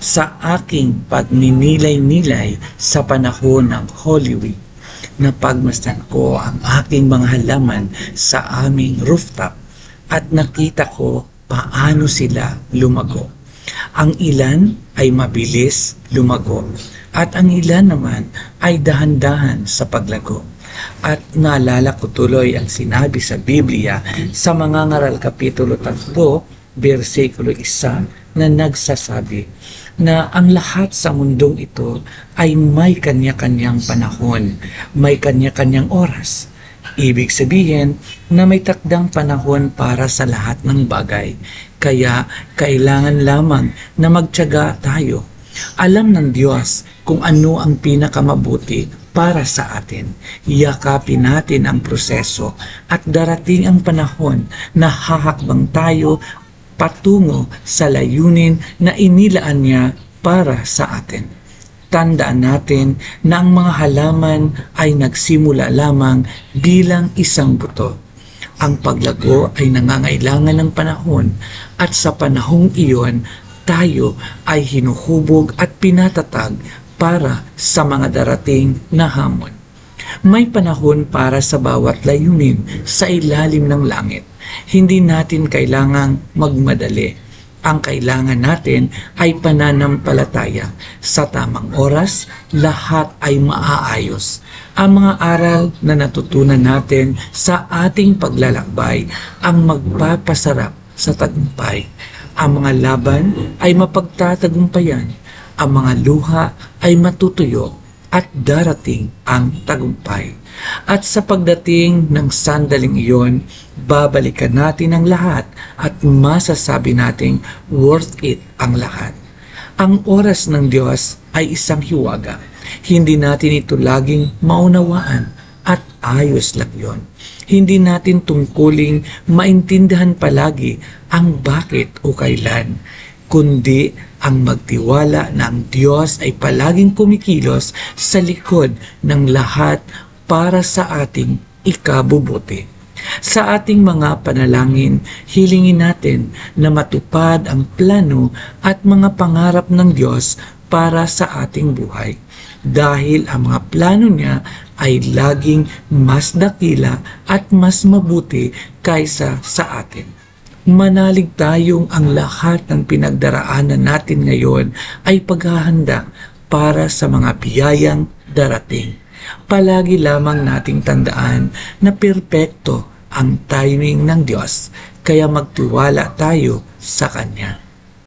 sa aking pagninilay-nilay sa panahon ng Holy Week. Napagmasdan ko ang aking mga halaman sa aming rooftop at nakita ko paano sila lumago. Ang ilan ay mabilis lumago at ang ilan naman ay dahan-dahan sa paglago. At naalala ko tuloy ang sinabi sa Biblia sa Mangangaral Kapitulo 3, versikulo 1 na nagsasabi na ang lahat sa mundong ito ay may kanya-kanyang panahon, may kanya-kanyang oras. Ibig sabihin na may takdang panahon para sa lahat ng bagay. Kaya kailangan lamang na magtiyaga tayo. Alam ng Diyos kung ano ang pinakamabuti para sa atin. Yakapin natin ang proseso at darating ang panahon na hahakbang tayo patungo sa layunin na inilaan niya para sa atin. Tandaan natin na ang mga halaman ay nagsimula lamang bilang isang buto. Ang paglago ay nangangailangan ng panahon at sa panahong iyon, tayo ay hinuhubog at pinatatag para sa mga darating na hamon. May panahon para sa bawat layunin sa ilalim ng langit. Hindi natin kailangang magmadali. Ang kailangan natin ay pananampalataya. Sa tamang oras, lahat ay maaayos. Ang mga aral na natutunan natin sa ating paglalakbay ang magpapasarap sa tagumpay. Ang mga laban ay mapagtatagumpayan. Ang mga luha ay matutuyo at darating ang tagumpay. At sa pagdating ng sandaling iyon, babalikan natin ang lahat at masasabi nating worth it ang lahat. Ang oras ng Diyos ay isang hiwaga. Hindi natin ito laging maunawaan at ayos lang yon. Hindi natin tungkuling maintindihan palagi ang bakit o kailan, kundi ang magtiwala na ang Diyos ay palaging kumikilos sa likod ng lahat para sa ating ikabubuti. Sa ating mga panalangin, hilingin natin na matupad ang plano at mga pangarap ng Diyos para sa ating buhay. Dahil ang mga plano niya ay laging mas dakila at mas mabuti kaysa sa atin. Manalig tayong ang lahat ng pinagdaraanan natin ngayon ay paghahanda para sa mga biyayang darating. Palagi lamang nating tandaan na perpekto ang timing ng Diyos, kaya magtiwala tayo sa Kanya.